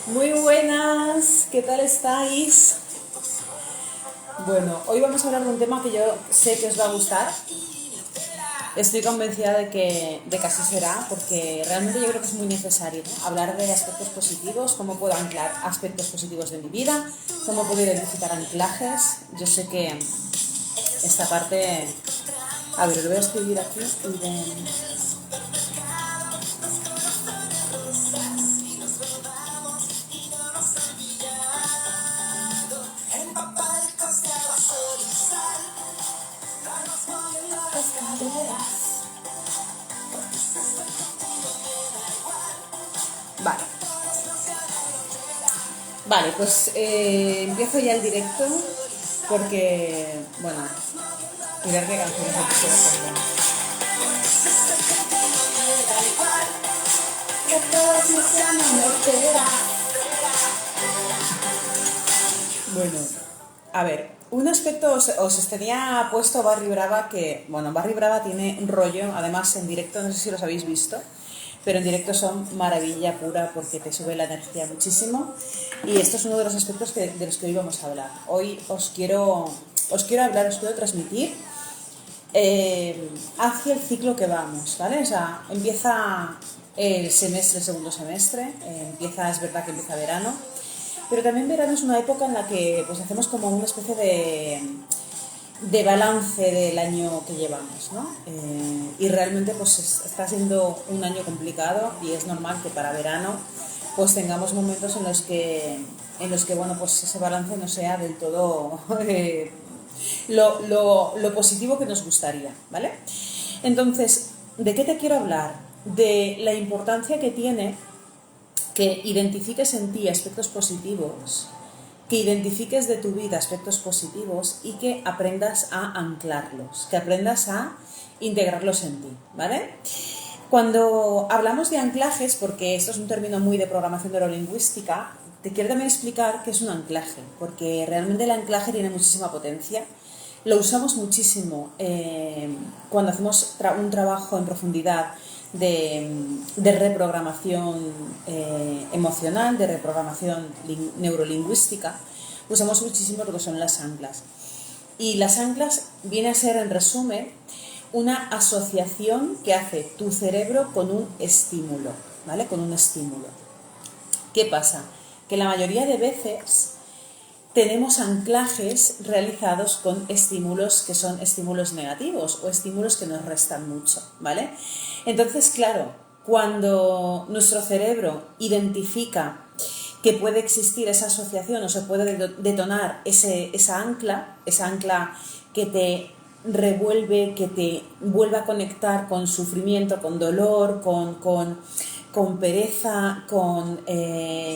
Muy buenas, ¿qué tal estáis? Bueno, hoy vamos a hablar de un tema que yo sé que os va a gustar. Estoy convencida de que así será, porque realmente yo creo que es muy necesario, ¿no? Hablar de aspectos positivos, cómo puedo anclar aspectos positivos de mi vida, cómo puedo identificar anclajes. Yo sé que esta parte... A ver, lo voy a escribir aquí y de... Vale. Vale, pues empiezo ya el directo porque, bueno, mirar qué canciones me quisiera poner. Bueno, a ver, un aspecto os tenía puesto Barry Brava que, bueno, Barry Brava tiene un rollo, además en directo, no sé si los habéis visto, pero en directo son maravilla pura porque te sube la energía muchísimo y esto es uno de los aspectos de los que hoy vamos a hablar. Hoy os quiero hablar, os quiero transmitir hacia el ciclo que vamos, ¿vale? O sea, empieza el semestre, el segundo semestre, es verdad que empieza verano, pero también verano es una época en la que pues hacemos como una especie de balance del año que llevamos, ¿no? Y realmente pues está siendo un año complicado y es normal que para verano pues tengamos momentos en los que bueno, pues ese balance no sea del todo lo positivo que nos gustaría, ¿vale? Entonces, ¿de qué te quiero hablar? De la importancia que tiene que identifiques en ti aspectos positivos, que identifiques de tu vida aspectos positivos y que aprendas a anclarlos, que aprendas a integrarlos en ti, ¿vale? Cuando hablamos de anclajes, porque esto es un término muy de programación neurolingüística, te quiero también explicar qué es un anclaje, porque realmente el anclaje tiene muchísima potencia. Lo usamos muchísimo cuando hacemos un trabajo en profundidad de reprogramación emocional, de reprogramación neurolingüística. Usamos muchísimo lo que son las anclas. Y las anclas viene a ser, en resumen, una asociación que hace tu cerebro con un estímulo, ¿vale? Con un estímulo. ¿Qué pasa? Que la mayoría de veces tenemos anclajes realizados con estímulos que son estímulos negativos o estímulos que nos restan mucho, ¿vale? Entonces, claro, cuando nuestro cerebro identifica que puede existir esa asociación o se puede detonar esa ancla que te revuelve, que te vuelve a conectar con sufrimiento, con dolor, con pereza, con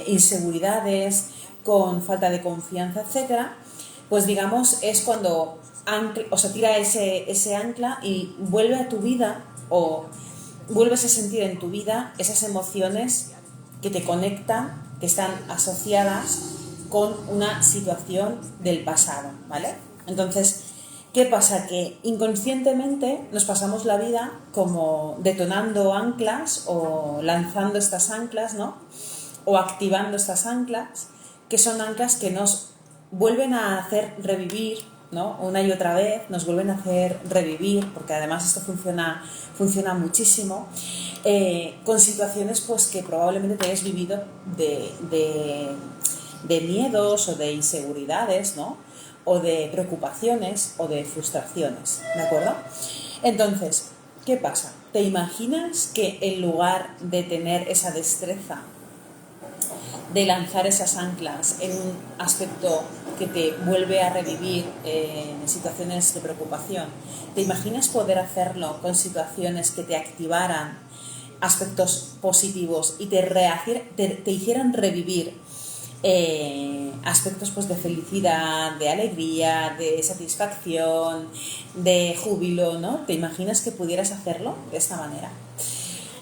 inseguridades, con falta de confianza, etcétera, pues digamos es cuando tira ese ancla y vuelve a tu vida o vuelves a sentir en tu vida esas emociones que te conectan, que están asociadas con una situación del pasado, ¿vale? Entonces, ¿qué pasa? Que inconscientemente nos pasamos la vida como detonando anclas o lanzando estas anclas, ¿no? O activando estas anclas, que son anclas que nos vuelven a hacer revivir, ¿no? Una y otra vez, nos vuelven a hacer revivir, porque además esto funciona muchísimo, con situaciones pues que probablemente te hayas vivido de miedos o de inseguridades, ¿no? O de preocupaciones o de frustraciones, ¿de acuerdo? Entonces, ¿qué pasa? ¿Te imaginas que en lugar de tener esa destreza de lanzar esas anclas en un aspecto que te vuelve a revivir en situaciones de preocupación, ¿te imaginas poder hacerlo con situaciones que te activaran aspectos positivos y te hicieran revivir aspectos pues de felicidad, de alegría, de satisfacción, de júbilo, ¿no? ¿Te imaginas que pudieras hacerlo de esta manera?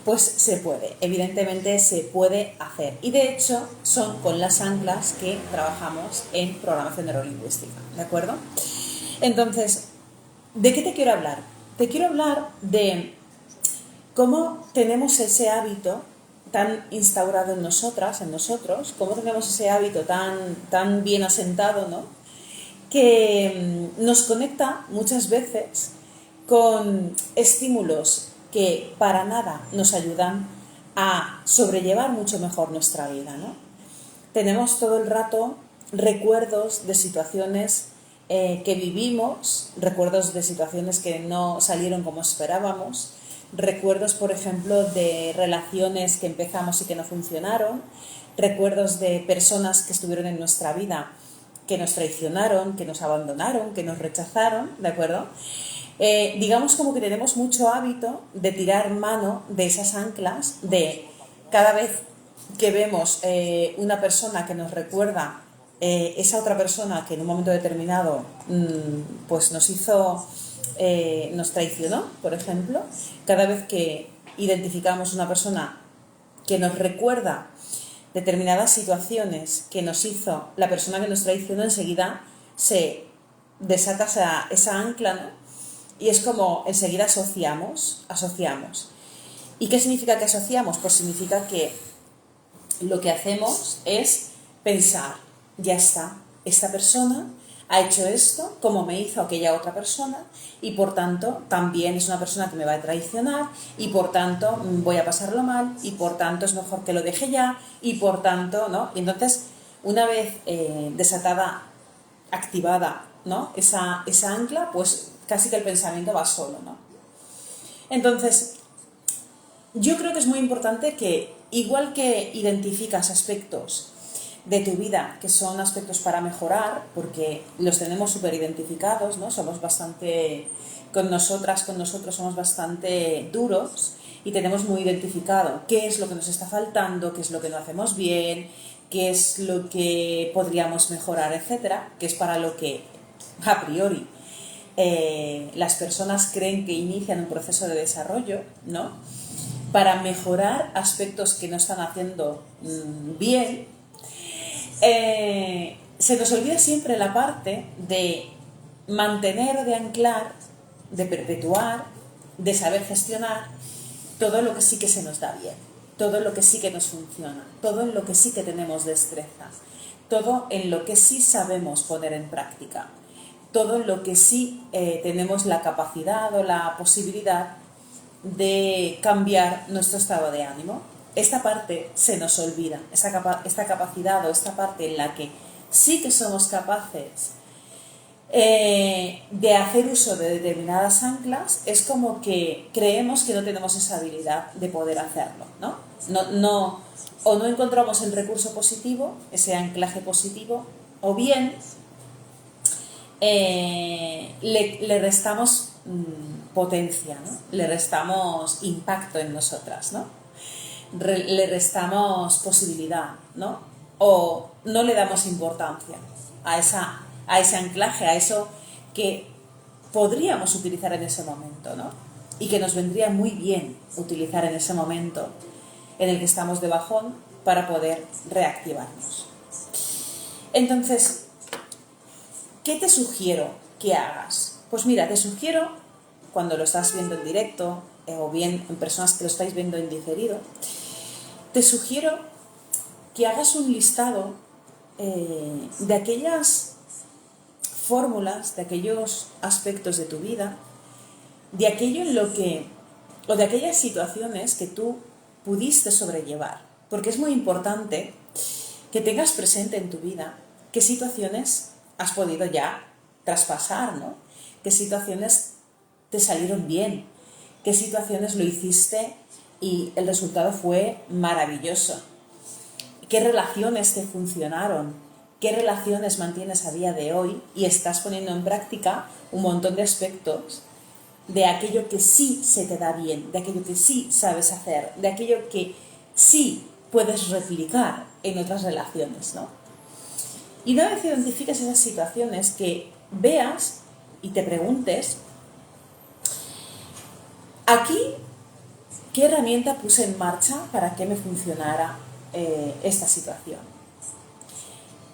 Pues se puede, evidentemente se puede hacer. Y de hecho son con las anclas que trabajamos en programación neurolingüística, ¿de acuerdo? Entonces, ¿de qué te quiero hablar? Te quiero hablar de cómo tenemos ese hábito, tan instaurado en nosotras, en nosotros, cómo tenemos ese hábito tan bien asentado, ¿no? Que nos conecta muchas veces con estímulos que para nada nos ayudan a sobrellevar mucho mejor nuestra vida, ¿no? Tenemos todo el rato recuerdos de situaciones que vivimos, recuerdos de situaciones que no salieron como esperábamos, recuerdos, por ejemplo, de relaciones que empezamos y que no funcionaron, recuerdos de personas que estuvieron en nuestra vida que nos traicionaron, que nos abandonaron, que nos rechazaron, ¿de acuerdo? Digamos como que tenemos mucho hábito de tirar mano de esas anclas, de cada vez que vemos una persona que nos recuerda esa otra persona que en un momento determinado pues nos traicionó, por ejemplo, cada vez que identificamos una persona que nos recuerda determinadas situaciones que nos hizo la persona que nos traicionó, enseguida se desata esa ancla, ¿no? Y es como enseguida asociamos. ¿Y qué significa que asociamos? Pues significa que lo que hacemos es pensar, ya está, esta persona ha hecho esto como me hizo aquella otra persona y por tanto también es una persona que me va a traicionar y por tanto voy a pasarlo mal y por tanto es mejor que lo deje ya y por tanto, ¿no? Y entonces, una vez desatada, activada, ¿no? Esa ancla, pues casi que el pensamiento va solo, ¿no? Entonces, yo creo que es muy importante que, igual que identificas aspectos de tu vida que son aspectos para mejorar, porque los tenemos súper identificados, ¿no? Somos bastante, con nosotros somos bastante duros y tenemos muy identificado qué es lo que nos está faltando, qué es lo que no hacemos bien, qué es lo que podríamos mejorar, etcétera, que es para lo que a priori las personas creen que inician un proceso de desarrollo, ¿no? Para mejorar aspectos que no están haciendo bien. Se nos olvida siempre la parte de mantener o de anclar, de perpetuar, de saber gestionar todo lo que sí que se nos da bien, todo lo que sí que nos funciona, todo en lo que sí que tenemos destreza, todo en lo que sí sabemos poner en práctica, todo en lo que sí tenemos la capacidad o la posibilidad de cambiar nuestro estado de ánimo. Esta parte se nos olvida, esta capacidad o esta parte en la que sí que somos capaces de hacer uso de determinadas anclas, es como que creemos que no tenemos esa habilidad de poder hacerlo, ¿no? O no encontramos el recurso positivo, ese anclaje positivo, o bien le restamos potencia, ¿no? Le restamos impacto en nosotras, ¿no? Le restamos posibilidad, ¿no? O no le damos importancia a ese anclaje, a eso que podríamos utilizar en ese momento, ¿no? Y que nos vendría muy bien utilizar en ese momento en el que estamos de bajón para poder reactivarnos. Entonces, ¿qué te sugiero que hagas? Pues mira, te sugiero, cuando lo estás viendo en directo o bien en personas que lo estáis viendo en diferido, te sugiero que hagas un listado de aquellas fórmulas, de aquellos aspectos de tu vida, de aquello en lo que, o de aquellas situaciones que tú pudiste sobrellevar. Porque es muy importante que tengas presente en tu vida qué situaciones has podido ya traspasar, ¿no? Qué situaciones te salieron bien, qué situaciones lo hiciste y el resultado fue maravilloso. ¿Qué relaciones te funcionaron? ¿Qué relaciones mantienes a día de hoy? Y estás poniendo en práctica un montón de aspectos de aquello que sí se te da bien, de aquello que sí sabes hacer, de aquello que sí puedes replicar en otras relaciones, ¿no? Y una vez identifiques esas situaciones, que veas y te preguntes, aquí, ¿qué herramienta puse en marcha para que me funcionara esta situación?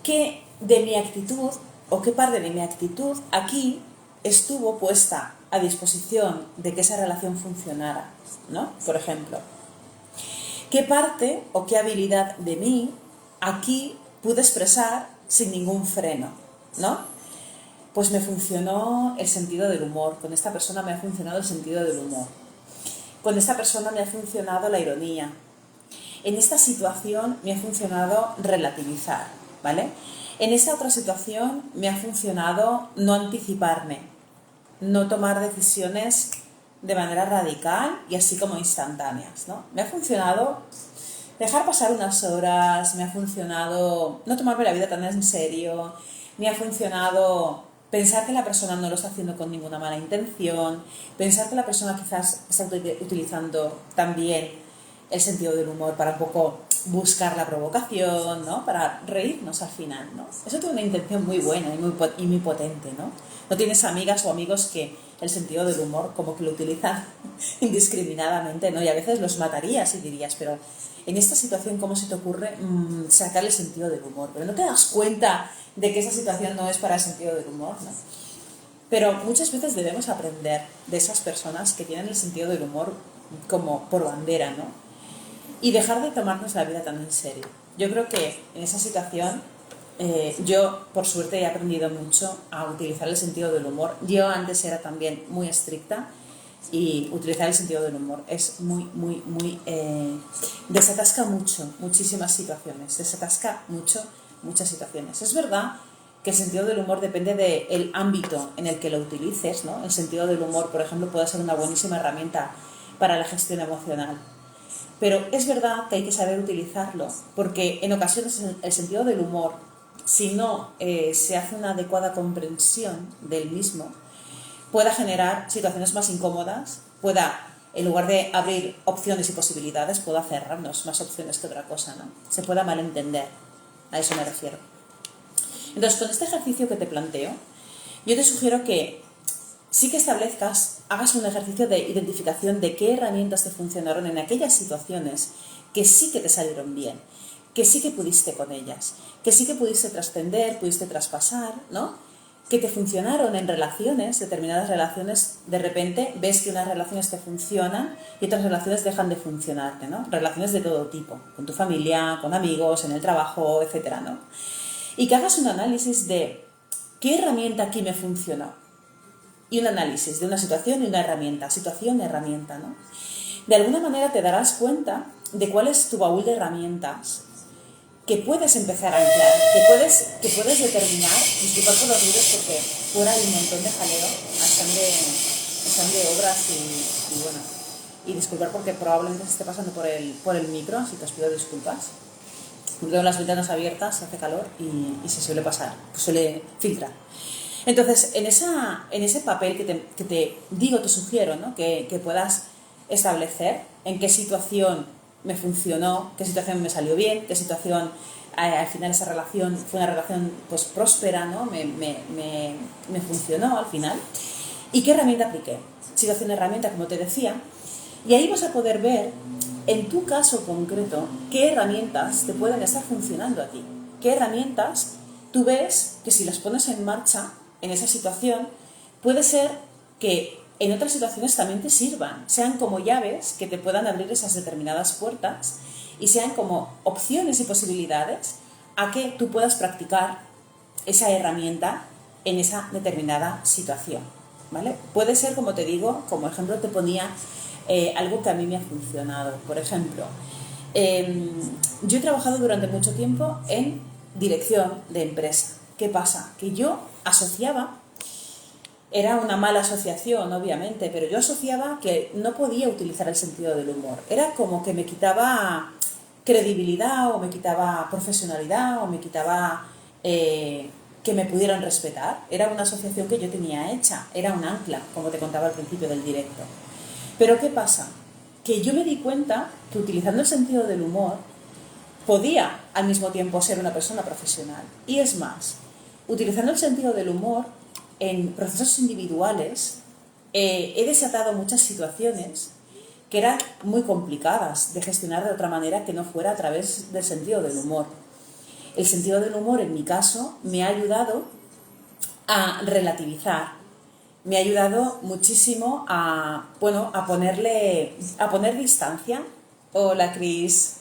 ¿Qué de mi actitud o qué parte de mi actitud aquí estuvo puesta a disposición de que esa relación funcionara, ¿no? Por ejemplo, qué parte o qué habilidad de mí aquí pude expresar sin ningún freno, ¿no? Pues me funcionó el sentido del humor. Con esta persona me ha funcionado el sentido del humor. Con esta persona me ha funcionado la ironía. En esta situación me ha funcionado relativizar, ¿vale? En esta otra situación me ha funcionado no anticiparme, no tomar decisiones de manera radical y así como instantáneas, ¿no? Me ha funcionado dejar pasar unas horas, me ha funcionado no tomarme la vida tan en serio, me ha funcionado pensar que la persona no lo está haciendo con ninguna mala intención, pensar que la persona quizás está utilizando también el sentido del humor para un poco buscar la provocación, ¿no? Para reírnos al final, ¿no? Eso tiene una intención muy buena y muy potente, ¿no? No tienes amigas o amigos que el sentido del humor como que lo utilizan indiscriminadamente, ¿no? Y a veces los matarías y dirías, pero en esta situación, ¿cómo se te ocurre sacar el sentido del humor? Pero no te das cuenta de que esa situación no es para el sentido del humor, ¿no? Pero muchas veces debemos aprender de esas personas que tienen el sentido del humor como por bandera, ¿no? Y dejar de tomarnos la vida tan en serio. Yo creo que en esa situación yo, por suerte, he aprendido mucho a utilizar el sentido del humor. Yo antes era también muy estricta y utilizar el sentido del humor es muy... desatasca mucho, muchísimas situaciones. Desatasca muchas situaciones. Es verdad que el sentido del humor depende del ámbito en el que lo utilices, ¿no? El sentido del humor, por ejemplo, puede ser una buenísima herramienta para la gestión emocional. Pero es verdad que hay que saber utilizarlo, porque en ocasiones el sentido del humor, si no se hace una adecuada comprensión del mismo, pueda generar situaciones más incómodas, en lugar de abrir opciones y posibilidades, pueda cerrarnos más opciones que otra cosa, ¿no? Se pueda malentender, a eso me refiero. Entonces, con este ejercicio que te planteo, yo te sugiero que sí que hagas un ejercicio de identificación de qué herramientas te funcionaron en aquellas situaciones que sí que te salieron bien, que sí que pudiste con ellas, que sí que pudiste trascender, pudiste traspasar, ¿no? Que te funcionaron en relaciones, determinadas relaciones, de repente ves que unas relaciones te funcionan y otras relaciones dejan de funcionarte, ¿no? Relaciones de todo tipo, con tu familia, con amigos, en el trabajo, etcétera, ¿no? Y que hagas un análisis de qué herramienta aquí me funcionó. Y un análisis de una situación y una herramienta, situación-herramienta, ¿no? De alguna manera te darás cuenta de cuál es tu baúl de herramientas que puedes empezar a anclar, que puedes determinar. Disculpad por los ruidos porque fuera hay un montón de jaleo, están de obras y bueno, y disculpar porque probablemente se esté pasando por el micro, así que os pido disculpas. Tengo las ventanas abiertas, hace calor y se suele pasar, suele filtrar. Entonces, en ese papel que te digo, te sugiero, ¿no? que puedas establecer en qué situación me funcionó, qué situación me salió bien, qué situación al final esa relación fue una relación pues próspera, ¿no? me funcionó al final, y qué herramienta apliqué. Situación, herramienta, como te decía, y ahí vas a poder ver, en tu caso concreto, qué herramientas te pueden estar funcionando a ti, qué herramientas tú ves que si las pones en marcha en esa situación, puede ser que en otras situaciones también te sirvan, sean como llaves que te puedan abrir esas determinadas puertas y sean como opciones y posibilidades a que tú puedas practicar esa herramienta en esa determinada situación, ¿vale? Puede ser, como te digo, como ejemplo te ponía algo que a mí me ha funcionado. Por ejemplo, yo he trabajado durante mucho tiempo en dirección de empresa. ¿Qué pasa? Que yo asociaba, era una mala asociación obviamente, pero yo asociaba que no podía utilizar el sentido del humor. Era como que me quitaba credibilidad o me quitaba profesionalidad o me quitaba que me pudieran respetar. Era una asociación que yo tenía hecha, era un ancla, como te contaba al principio del directo. Pero ¿qué pasa? Que yo me di cuenta que utilizando el sentido del humor podía al mismo tiempo ser una persona profesional. Y es más, utilizando el sentido del humor en procesos individuales, he desatado muchas situaciones que eran muy complicadas de gestionar de otra manera que no fuera a través del sentido del humor. El sentido del humor, en mi caso, me ha ayudado a relativizar, me ha ayudado muchísimo a poner distancia Hola Cris.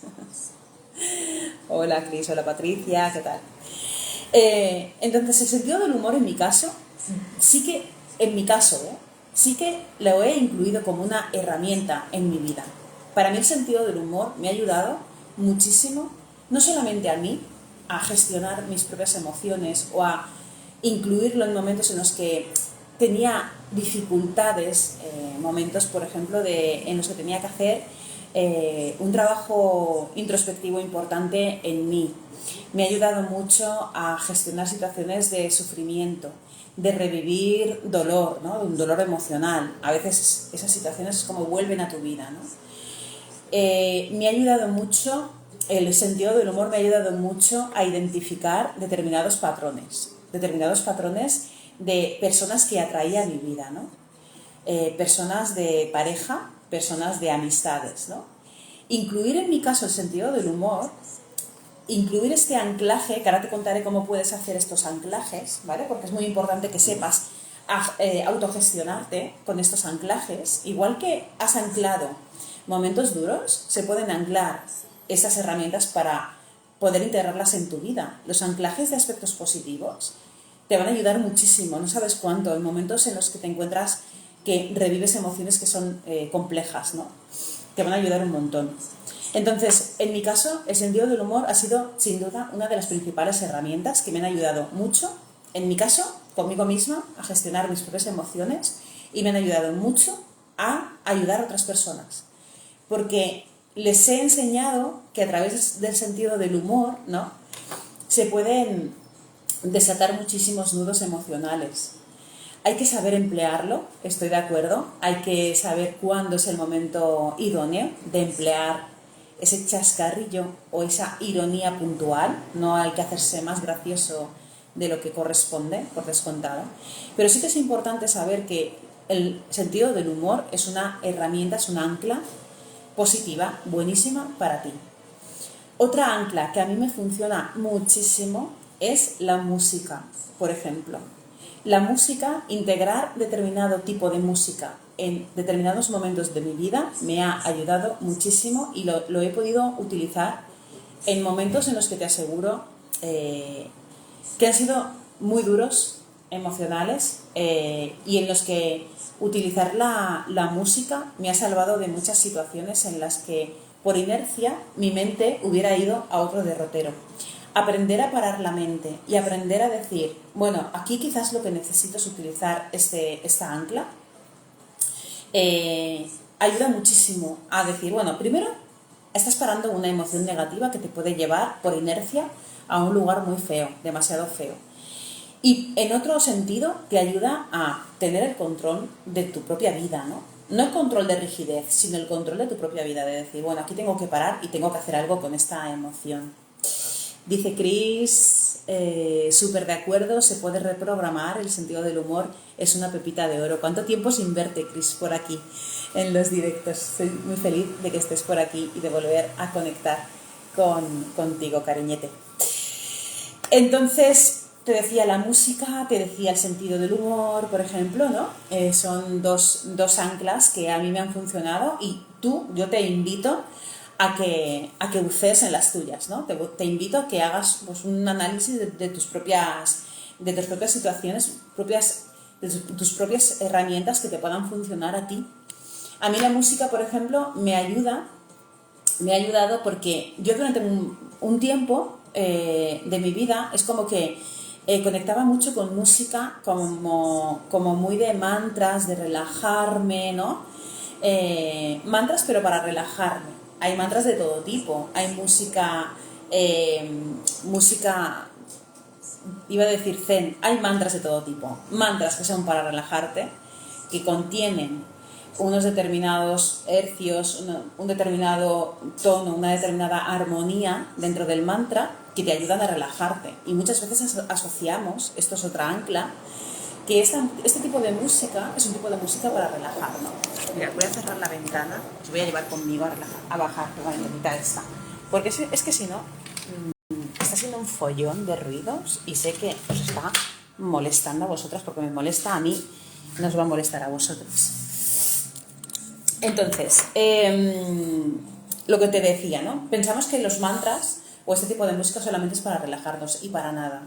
Hola Cris, hola Patricia, ¿qué tal? Entonces, el sentido del humor en mi caso, sí que, en mi caso, sí que lo he incluido como una herramienta en mi vida. Para mí el sentido del humor me ha ayudado muchísimo, no solamente a mí, a gestionar mis propias emociones o a incluirlo en momentos en los que tenía dificultades, momentos, por ejemplo, en los que tenía que hacer un trabajo introspectivo importante en mí. Me ha ayudado mucho a gestionar situaciones de sufrimiento, de revivir dolor, ¿no? Un dolor emocional. A veces esas situaciones es como vuelven a tu vida, ¿no? Me ha ayudado mucho, el sentido del humor me ha ayudado mucho a identificar determinados patrones de personas que atraía a mi vida, ¿no? Personas de pareja, personas de amistades, ¿no? Incluir en mi caso el sentido del humor, incluir este anclaje, que ahora te contaré cómo puedes hacer estos anclajes, ¿vale? Porque es muy importante que sepas autogestionarte con estos anclajes. Igual que has anclado momentos duros, se pueden anclar esas herramientas para poder integrarlas en tu vida. Los anclajes de aspectos positivos te van a ayudar muchísimo, no sabes cuánto, en momentos en los que te encuentras que revives emociones que son complejas, ¿no? Te van a ayudar un montón. Entonces, en mi caso, el sentido del humor ha sido, sin duda, una de las principales herramientas que me han ayudado mucho, en mi caso, conmigo misma, a gestionar mis propias emociones y me han ayudado mucho a ayudar a otras personas. Porque les he enseñado que a través del sentido del humor, ¿no?, se pueden desatar muchísimos nudos emocionales. Hay que saber emplearlo, estoy de acuerdo. Hay que saber cuándo es el momento idóneo de emplear ese chascarrillo o esa ironía puntual. No hay que hacerse más gracioso de lo que corresponde, por descontado. Pero sí que es importante saber que el sentido del humor es una herramienta, es un ancla positiva, buenísima para ti. Otra ancla que a mí me funciona muchísimo es la música, por ejemplo. La música, integrar determinado tipo de música en determinados momentos de mi vida me ha ayudado muchísimo y lo he podido utilizar en momentos en los que te aseguro que han sido muy duros, emocionales, y en los que utilizar la música me ha salvado de muchas situaciones en las que por inercia mi mente hubiera ido a otro derrotero. Aprender a parar la mente y aprender a decir, bueno, aquí quizás lo que necesito es utilizar esta ancla, ayuda muchísimo a decir, bueno, primero estás parando una emoción negativa que te puede llevar por inercia a un lugar muy feo, demasiado feo. Y en otro sentido te ayuda a tener el control de tu propia vida, ¿no? No el control de rigidez, sino el control de tu propia vida, de decir, bueno, aquí tengo que parar y tengo que hacer algo con esta emoción. Dice Cris, súper de acuerdo, se puede reprogramar, el sentido del humor es una pepita de oro. ¿Cuánto tiempo sin verte, Cris, por aquí en los directos? Estoy muy feliz de que estés por aquí y de volver a conectar contigo, cariñete. Entonces, te decía la música, te decía el sentido del humor, por ejemplo, ¿no? Son dos anclas que a mí me han funcionado y yo te invito a que bucees en las tuyas, ¿no? Te invito a que hagas pues, un análisis de tus propias situaciones, de tus propias herramientas que te puedan funcionar a ti. A mí la música, por ejemplo, me ha ayudado porque yo durante un tiempo de mi vida es como que conectaba mucho con música como muy de mantras, de relajarme, ¿no? Mantras pero para relajarme. Hay mantras de todo tipo, hay música, iba a decir zen, hay mantras de todo tipo. Mantras que son para relajarte, que contienen unos determinados hercios, un determinado tono, una determinada armonía dentro del mantra que te ayudan a relajarte. Y muchas veces asociamos, esto es otra ancla, que este tipo de música es un tipo de música para relajarnos. Mira, voy a cerrar la ventana, os voy a llevar conmigo a bajar la ventanita esta. Porque es que si no, está siendo un follón de ruidos y sé que os está molestando a vosotras porque me molesta a mí, no os va a molestar a vosotros. Entonces, lo que te decía, ¿no? Pensamos que los mantras o este tipo de música solamente es para relajarnos y para nada.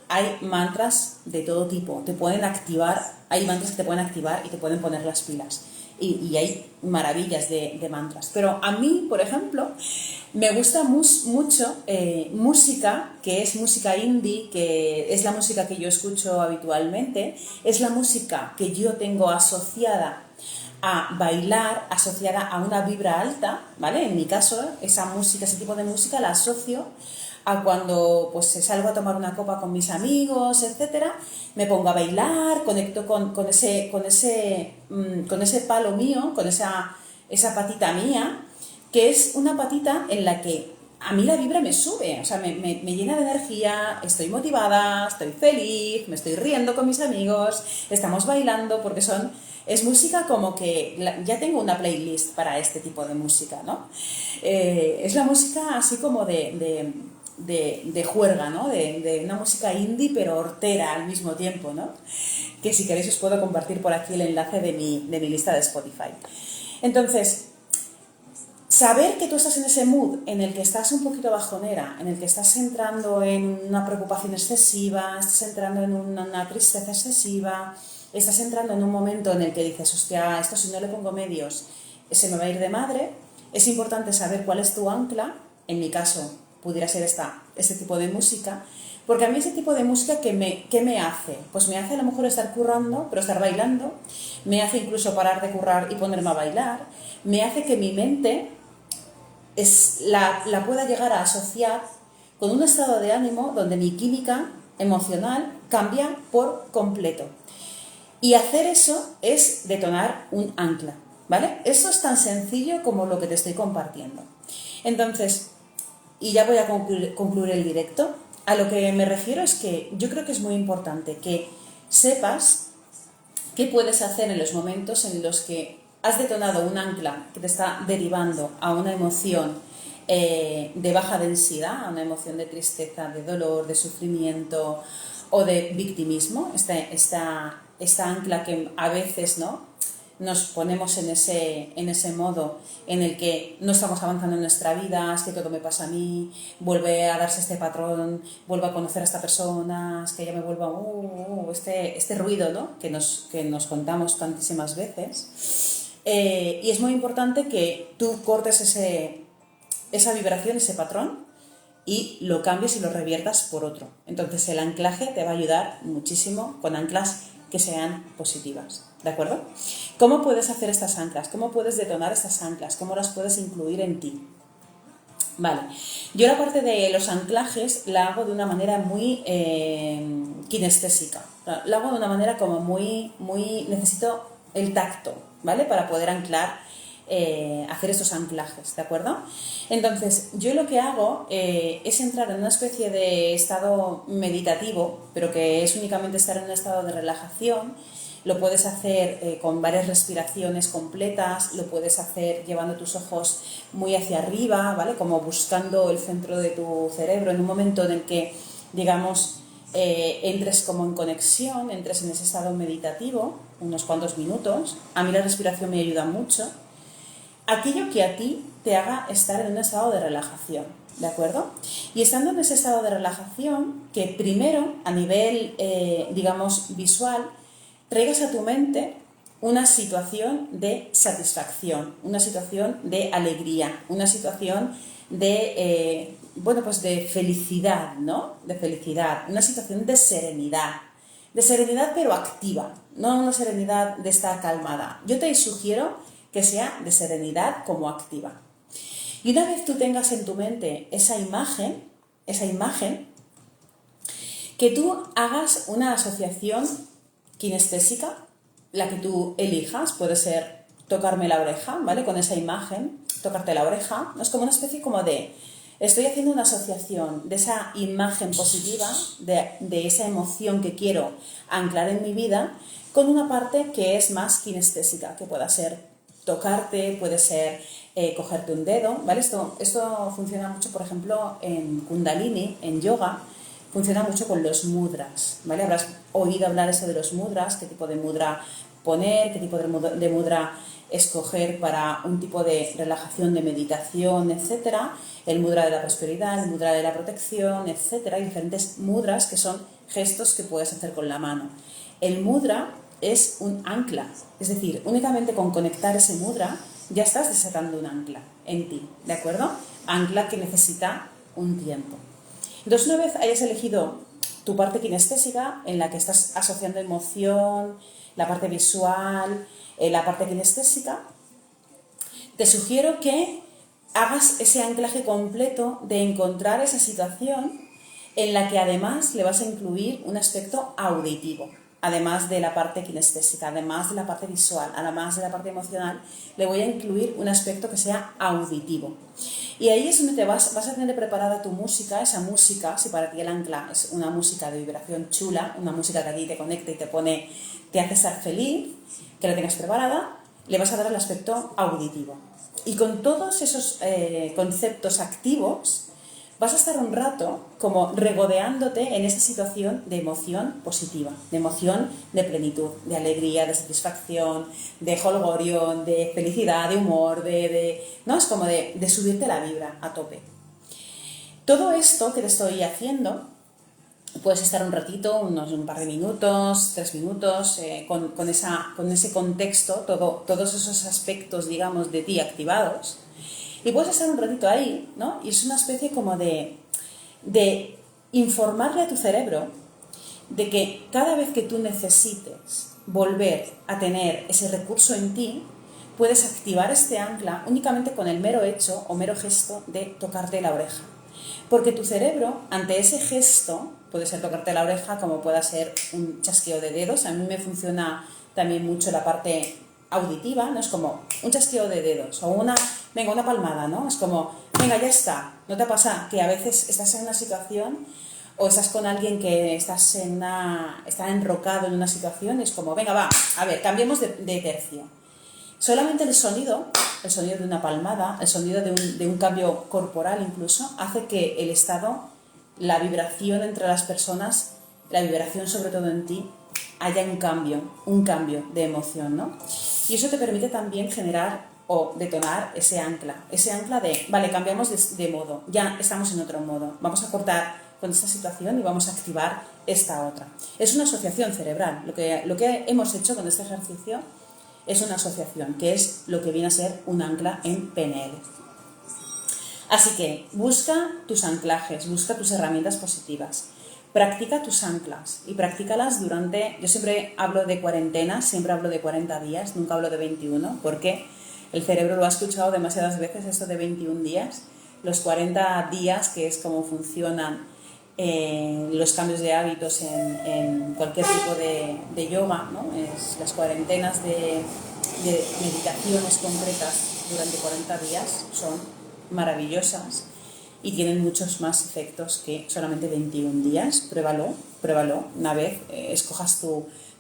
Hay mantras de todo tipo, te pueden activar, hay mantras que te pueden activar y te pueden poner las pilas. Y hay maravillas de mantras. Pero a mí, por ejemplo, me gusta mucho música, que es música indie, que es la música que yo escucho habitualmente, es la música que yo tengo asociada a bailar, asociada a una vibra alta, ¿vale? En mi caso, esa música, ese tipo de música la asocio a cuando pues salgo a tomar una copa con mis amigos, etcétera, me pongo a bailar, conecto con ese palo mío, con esa patita mía, que es una patita en la que a mí la vibra me sube, o sea, me llena de energía, estoy motivada, estoy feliz, me estoy riendo con mis amigos, estamos bailando, porque es música como que ya tengo una playlist para este tipo de música, ¿no? Es la música así como de juerga, ¿no? De una música indie pero hortera al mismo tiempo, ¿no? Que si queréis os puedo compartir por aquí el enlace de mi lista de Spotify. Entonces, saber que tú estás en ese mood en el que estás un poquito bajonera, en el que estás entrando en una preocupación excesiva, estás entrando en una tristeza excesiva, estás entrando en un momento en el que dices, hostia, esto si no le pongo medios se me va a ir de madre, es importante saber cuál es tu ancla. En mi caso pudiera ser este tipo de música, porque a mí ese tipo de música ¿qué me hace? Pues me hace a lo mejor estar currando, pero estar bailando, me hace incluso parar de currar y ponerme a bailar, me hace que mi mente la pueda llegar a asociar con un estado de ánimo donde mi química emocional cambia por completo. Y hacer eso es detonar un ancla, ¿vale? Eso es tan sencillo como lo que te estoy compartiendo. Entonces, y ya voy a concluir el directo, a lo que me refiero es que yo creo que es muy importante que sepas qué puedes hacer en los momentos en los que has detonado un ancla que te está derivando a una emoción de baja densidad, a una emoción de tristeza, de dolor, de sufrimiento o de victimismo, esta ancla que a veces, ¿no?, nos ponemos en ese modo en el que no estamos avanzando en nuestra vida, es que todo me pasa a mí, vuelve a darse este patrón, vuelvo a conocer a esta persona, es que ya me vuelvo este ruido, ¿no?, que nos contamos tantísimas veces. Y es muy importante que tú cortes esa vibración, ese patrón, y lo cambies y lo reviertas por otro. Entonces el anclaje te va a ayudar muchísimo con anclas que sean positivas, ¿de acuerdo? ¿Cómo puedes hacer estas anclas? ¿Cómo puedes detonar estas anclas? ¿Cómo las puedes incluir en ti? Vale, yo la parte de los anclajes la hago de una manera muy kinestésica, la hago de una manera como muy necesito el tacto, ¿vale? Para poder anclar, hacer estos anclajes, ¿de acuerdo? Entonces, yo lo que hago es entrar en una especie de estado meditativo, pero que es únicamente estar en un estado de relajación. Lo puedes hacer con varias respiraciones completas, lo puedes hacer llevando tus ojos muy hacia arriba, ¿vale? Como buscando el centro de tu cerebro en un momento en el que, digamos, entres como en conexión, entres en ese estado meditativo, unos cuantos minutos. A mí la respiración me ayuda mucho. Aquello que a ti te haga estar en un estado de relajación, ¿de acuerdo? Y estando en ese estado de relajación, que primero, a nivel, digamos, visual, traigas a tu mente una situación de satisfacción, una situación de alegría, una situación de, pues de felicidad, ¿no? De felicidad, una situación de serenidad pero activa, no una serenidad de estar calmada. Yo te sugiero que sea de serenidad como activa. Y una vez tú tengas en tu mente esa imagen, que tú hagas una asociación kinestésica, la que tú elijas, puede ser tocarme la oreja, ¿vale? Con esa imagen, tocarte la oreja, ¿no? Es como una especie como de, estoy haciendo una asociación de esa imagen positiva, de esa emoción que quiero anclar en mi vida, con una parte que es más kinestésica, que pueda ser tocarte, puede ser cogerte un dedo, ¿vale? Esto funciona mucho, por ejemplo, en Kundalini, en yoga, funciona mucho con los mudras, ¿vale? Habrás oído hablar eso de los mudras, qué tipo de mudra poner, qué tipo de mudra escoger para un tipo de relajación, de meditación, etcétera, el mudra de la prosperidad, el mudra de la protección, etcétera, hay diferentes mudras que son gestos que puedes hacer con la mano. El mudra es un ancla, es decir, únicamente con conectar ese mudra ya estás desatando un ancla en ti, ¿de acuerdo? Ancla que necesita un tiempo. Entonces, una vez hayas elegido tu parte kinestésica, en la que estás asociando emoción, la parte visual, la parte kinestésica, te sugiero que hagas ese anclaje completo de encontrar esa situación en la que además le vas a incluir un aspecto auditivo, además de la parte kinestésica, además de la parte visual, además de la parte emocional, le voy a incluir un aspecto que sea auditivo. Y ahí es donde vas a tener preparada tu música, esa música, si para ti el ancla es una música de vibración chula, una música que a ti te conecta y te hace estar feliz, que la tengas preparada, le vas a dar el aspecto auditivo. Y con todos esos conceptos activos, vas a estar un rato como regodeándote en esa situación de emoción positiva, de emoción de plenitud, de alegría, de satisfacción, de jolgorio, de felicidad, de humor, ¿no? Es como de subirte la vibra a tope. Todo esto que te estoy haciendo, puedes estar un ratito, un par de minutos, 3 minutos, con ese contexto, todos esos aspectos, digamos, de ti activados. Y puedes estar un ratito ahí, ¿no? Y es una especie como de informarle a tu cerebro de que cada vez que tú necesites volver a tener ese recurso en ti, puedes activar este ancla únicamente con el mero hecho o mero gesto de tocarte la oreja. Porque tu cerebro, ante ese gesto, puede ser tocarte la oreja como pueda ser un chasqueo de dedos, a mí me funciona también mucho la parte auditiva, ¿no? Es como un chasqueo de dedos o una palmada, ¿no? Es como, venga, ya está. ¿No te pasa que a veces estás en una situación o estás con alguien que está enrocado en una situación y es como, venga, va, a ver, cambiemos de tercio? Solamente el sonido de una palmada, el sonido de un cambio corporal incluso, hace que el estado, la vibración entre las personas, la vibración sobre todo en ti, haya un cambio de emoción, ¿no? Y eso te permite también generar o detonar ese ancla de, vale, cambiamos de modo, ya estamos en otro modo, vamos a cortar con esta situación y vamos a activar esta otra. Es una asociación cerebral, lo que hemos hecho con este ejercicio es una asociación, que es lo que viene a ser un ancla en PNL. Así que busca tus anclajes, busca tus herramientas positivas. Practica tus anclas y practícalas yo siempre hablo de cuarentenas, siempre hablo de 40 días, nunca hablo de 21, porque el cerebro lo ha escuchado demasiadas veces, esto de 21 días, los 40 días, que es como funcionan los cambios de hábitos en cualquier tipo de yoga, ¿no? Las cuarentenas de meditaciones concretas durante 40 días son maravillosas y tienen muchos más efectos que solamente 21 días. Pruébalo. Una vez escojas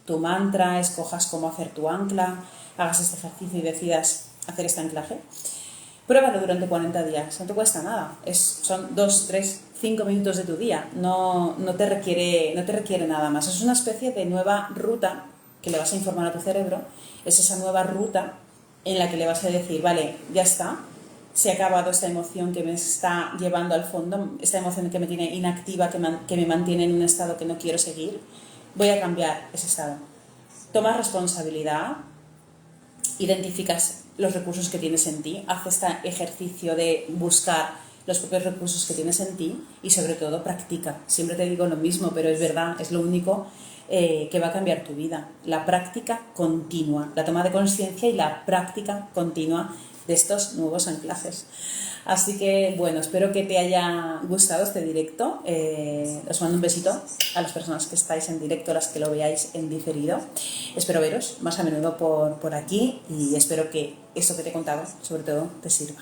tu mantra, escojas cómo hacer tu ancla, hagas este ejercicio y decidas hacer este anclaje. Pruébalo durante 40 días, no te cuesta nada. Son 2, 3, 5 minutos de tu día, no te requiere nada más. Es una especie de nueva ruta que le vas a informar a tu cerebro. Es esa nueva ruta en la que le vas a decir, vale, ya está, se ha acabado esta emoción que me está llevando al fondo, esta emoción que me tiene inactiva, que me mantiene en un estado que no quiero seguir, voy a cambiar ese estado. Tomas responsabilidad, identificas los recursos que tienes en ti, haz este ejercicio de buscar los propios recursos que tienes en ti y sobre todo practica. Siempre te digo lo mismo, pero es verdad, es lo único que va a cambiar tu vida. La práctica continua, la toma de conciencia y la práctica continua de estos nuevos anclajes. Así que, bueno, espero que te haya gustado este directo. Os mando un besito a las personas que estáis en directo, a las que lo veáis en diferido. Espero veros más a menudo por aquí y espero que esto que te he contado, sobre todo, te sirva.